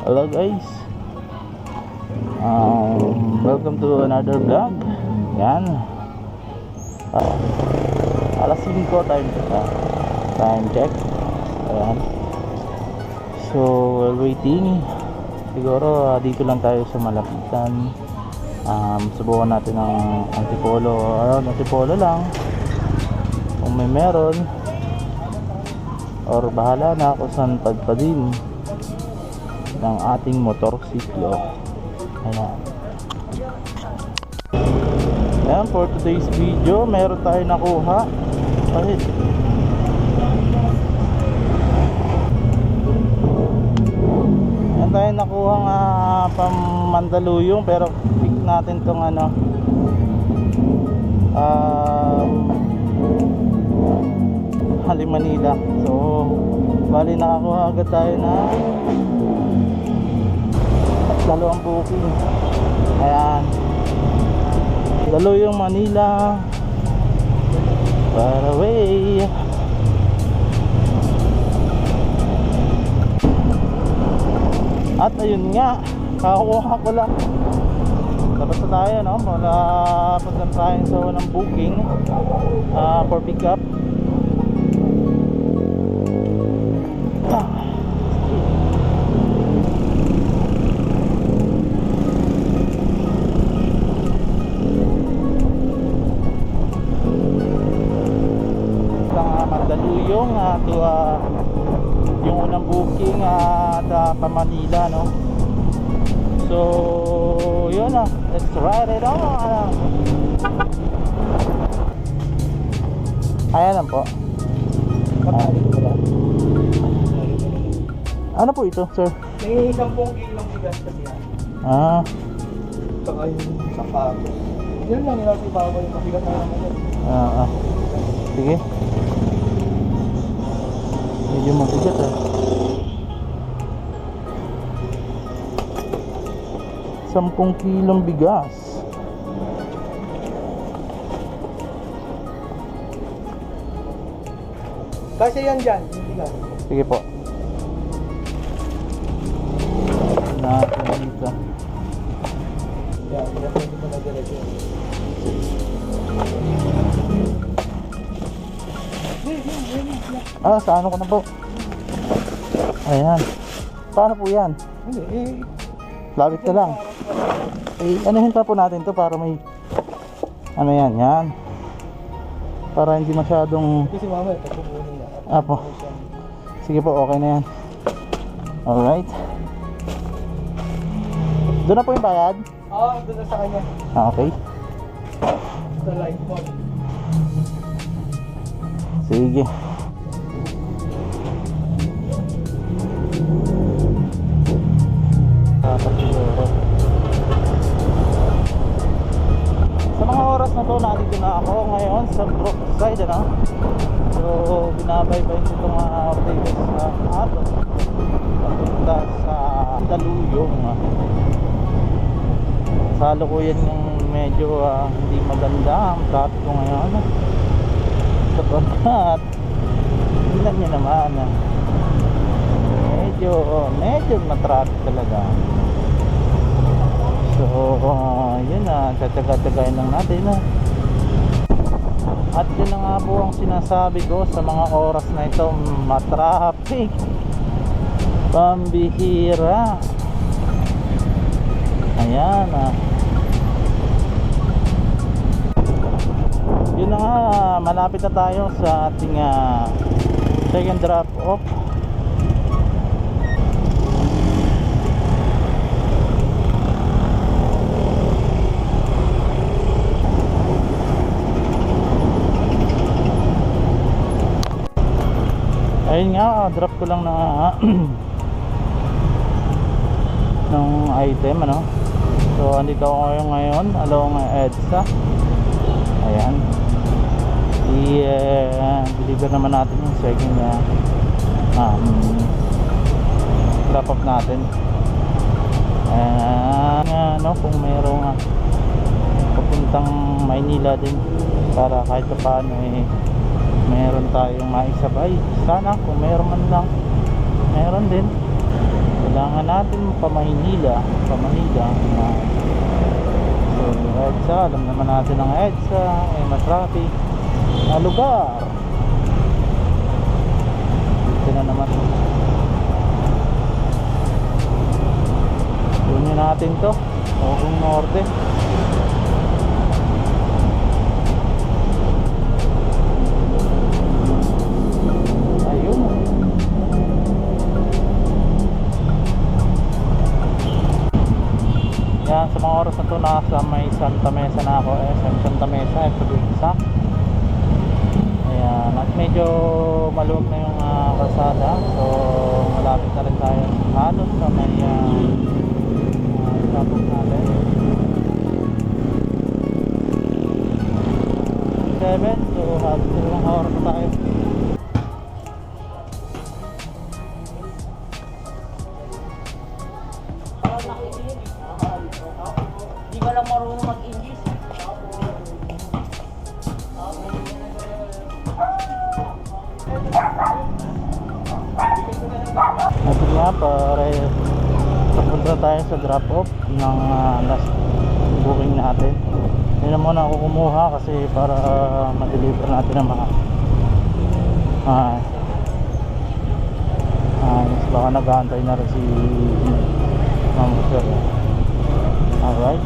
Hello guys, welcome to another vlog. Yan, alas 5 time check. Ayan. So while waiting, siguro dito lang tayo sa malapitan. Subukan natin ng antipolo. Antipolo lang kung may meron, or bahala na ako saan padpadin ng ating motorsiklo. Ayan. Ayan, for today's video meron tayo nakuha. Kahit ayan tayo nakuha nga pamandaluyong, pero pick natin tong Hali Manila. So bali nakakuha agad tayo na dalawang booking. Ayan, Daluyong Manila far away. At ayun nga, kakuha ko lang. Tapos na tayo, no? Wala punta tayo sa unang booking for pick up. Mandaluyong yung unang booking pa Manila, no? So yun na, let's ride it on. Ayan lang po. Ano po ito, sir? May 10 kilong bigas kasi yan. Saka yung sapatos. Yun lang yung nasa ibabaw yung mabigat na naman yun. Sige. Medyo mabigat . 10 kilong bigas. Kasi yan dyan, yung bigas. Sige po. Natin dito. Yan, pwede mo na diretso. Sa ano ko na po. Ayan. Paano po yan? Hindi, Labit na lang. Anuhin pa po natin to para may yan. Para hindi masyadong kasi mamaya pagpupunin na. po. Sige po, okay na yan. Alright. Doon na po yung bayad? Oo, doon na sa kanya. Okay. Sa light mode. Sige. Sa mga oras na to, nandito na ako ngayon sa Brookside, So binabaybay ko itong Ortegas ato papunta sa Daluyong. Salukuyan yung medyo hindi maganda ang traffic ko ngayon. Sapagkat tingnan nyo naman, medyo matraffic talaga. So yun tatsaga-tsagayin lang natin, At yun na nga po ang sinasabi ko, sa mga oras na ito matraffic, pambihira. Ayan, yun na nga, malapit na tayo sa ating second drop off. Ayun nga, drop ko lang na ng item, So andito ako ngayon along EDSA. Ayan, i-deliver naman natin yung second drop off natin. Kung mayroong papuntang Maynila din, para kahit paano meron tayong maisabay. Sana kung meron man lang, meron din. Kailangan natin pa Maynila na so EDSA, alam naman natin ang EDSA ay matraffic na lugar. Dito na naman, kunin natin to Ogong Norte. Ayun. Yan, sa mga oras na to nasa may Santa Mesa na ako. SM Santa Mesa, ito yung isa. Ayan, at medyo maluwag na yung kalsada. So malapit na rin tayo halos sa may sabog natin 7. So halos na yung oras na tayo. Hindi ka lang marunong mag-English. Ito nga, pare papunta tayo sa drop off ng last booking natin. Hindi na muna ako kumuha kasi para ma-deliver natin ang mga baka nag-aantay na rin si Ma'am Sir. Alright.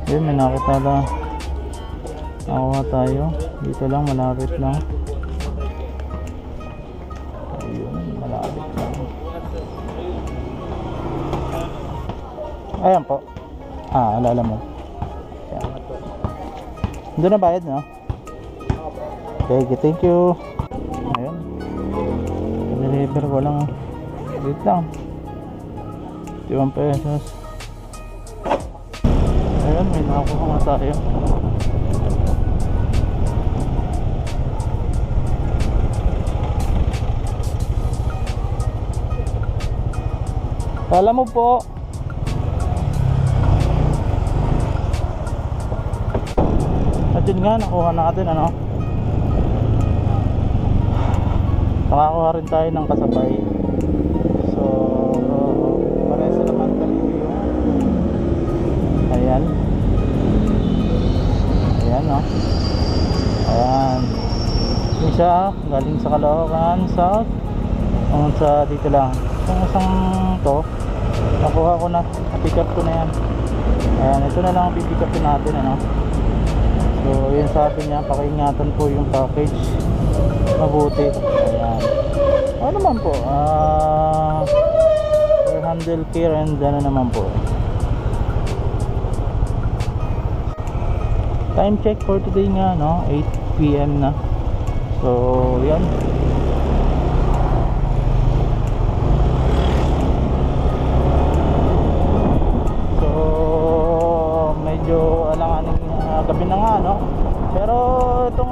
Yun, may nakita na nakuha tayo dito lang, malapit lang. Ayun, malapit lang. Ayan po. Alala mo. Ayan. Doon na bayad, no? Okay, thank you. Ayun, deliver ko lang. Wait lang, 51 pesos. Ayan, may nakakuha nga tayo. Kala mo po. At yun nga, nakuha natin ano. Nakakuha rin tayo ng kasabay. So parehas naman delivery. Ayan. Ayan, no? Ayan. Isa galing sa Caloocan South. Ang sa dito lang. Itong isang to, nakuha ko na, pick up ko na yan. Ayan, ito na lang ang pick upin natin, ano? So yun, sabi niya, pakiingatan po yung package mabuti. Ayan. Ano naman po, handle care and ano naman po. Time check for today nga, no? 8 PM na. So yan. So medyo alanganin gabi na nga, no? Pero itong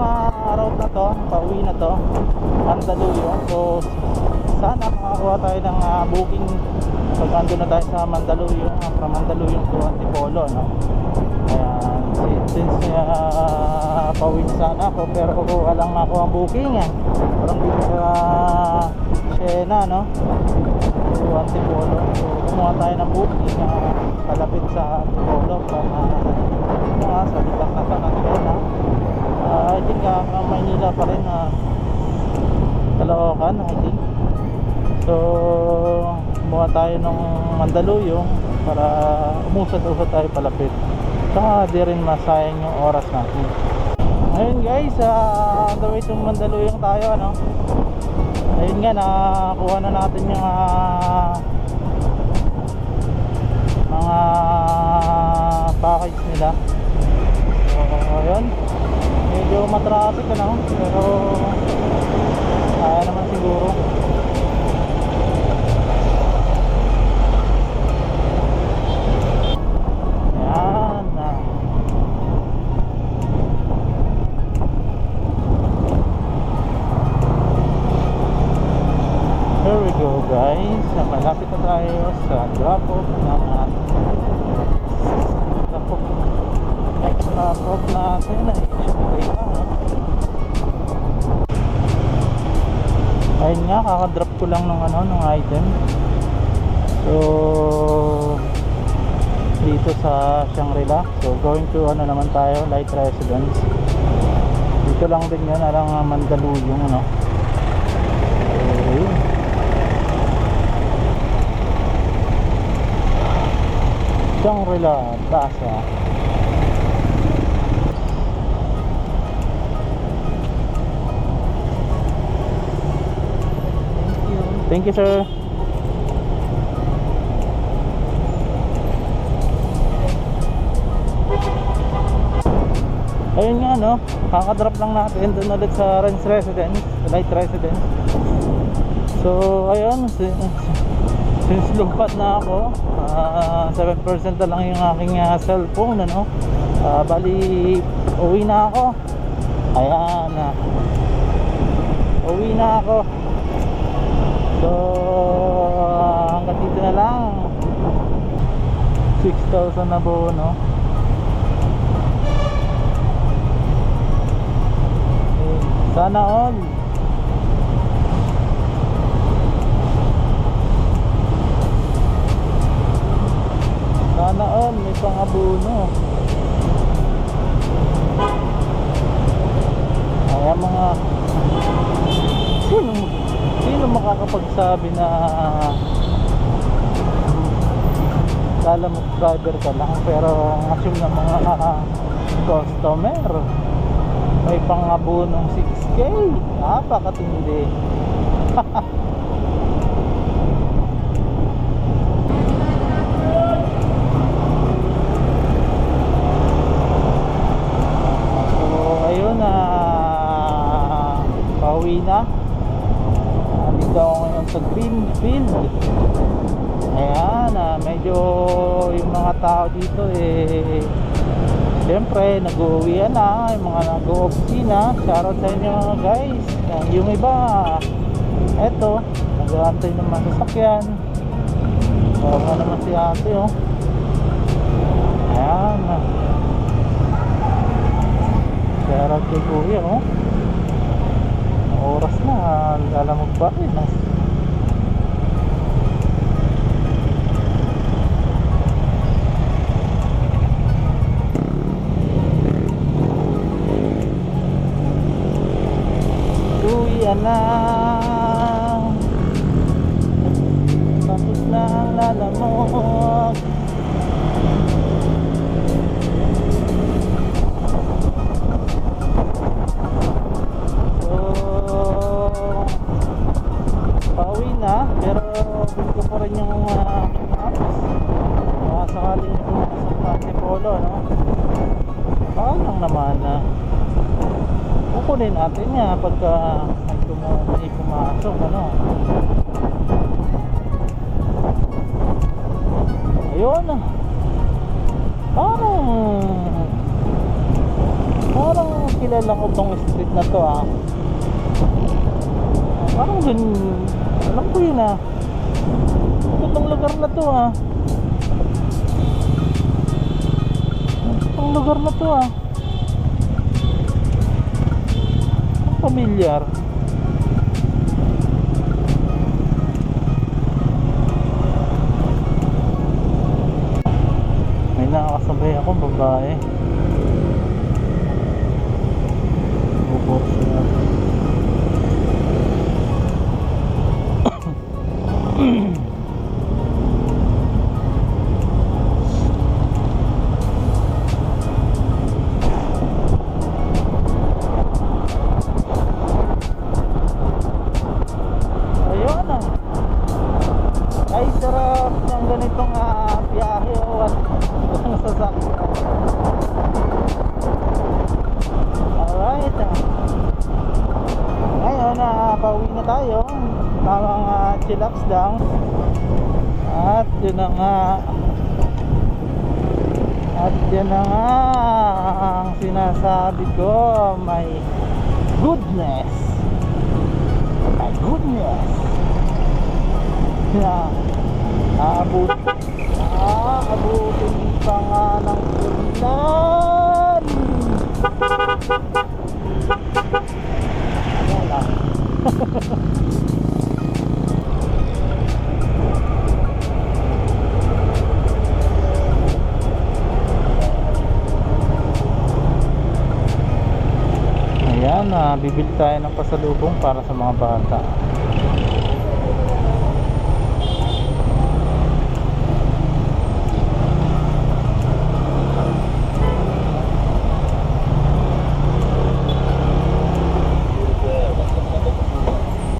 route na to, pauwi na to, Mandaluyong. So sana makakuha tayo ng booking pag ando na tayo sa Mandaluyong, from Mandaluyong to Antipolo, no? Ayan, since pauwi sana ako, pero walang makuha ang booking parang dito sa Siena, no? So Antipolo. So kumuha tayo ng booking kalapit sa Antipolo sa libang na sa Siena. I think Maynila pa rin, Caloocan, I think. So kumuha tayo ng Mandaluyong para umusad-usad tayo palapit. Saka di rin masayang yung oras natin. Ayun guys, on the way to Mandaluyong tayo, ano? Ayun nga, nakuha na natin yung mga package nila. So ayun, medyo matraffic, ano? Pero kaya naman siguro. sa drop off ng next drop off natin ay syempre lang, no? Ayun nga, kakadrop ko lang ng ng item. So dito sa Shangri-La. So going to naman tayo, Light Residence. Dito lang din yan, alang Mandaluyong, okay. Shangri-La Plaza. Thank you, sir. Ayun nga, no, kakadrop lang natin doon ulit sa Ranch Residence, Light Residence. So ayun, since lumpat na ako, 7% na lang yung aking cellphone, bali uwi na ako. Ayan, uwi na ako. So hanggang dito na lang. 6,000 na buo, no? Sana all. Sana all, may pang-abono. Kaya mga sino makakapagsabi na kala mo driver ka lang, pero assume na mga customer may pang-abonong 6K. Napakatindi. So ayun, pauwi na. Nandito ako ngayon sa Greenfield. Ayan, medyo yung mga tao dito siyempre nag-uwian na, yung mga nag-opisina. Shoutout sa inyo guys. Yung iba eto, nag-aantay naman sa sasakyan. Nga naman si ate, oh. Ayan, shoutout kay kuya, oh. Oras na, lalamog pa rin, oh. Uwian na, tapos na ang lalamog. So pauwi na, pero gusto ko rin yung apps. Sakaling pumasok pa si Polo, no? Baka lang naman kukunin natin niya pagka may pumasok, ayun, parang kilala ko tong street na to, parang dun, alam ko yun, itong lugar na to, itong lugar na to, familiar. May nakakasabay akong babae. Bukos na. Ay, sarap ng ganitong biyahe at sasakyan. Alright, ngayon pauwi na tayo. Tamang chillax lang. At yun na nga, ang sinasabi ko, my goodness, Aabutin pa nga ng ulan. Wala. Ayan, bibili tayo ng pasalubong para sa mga bata.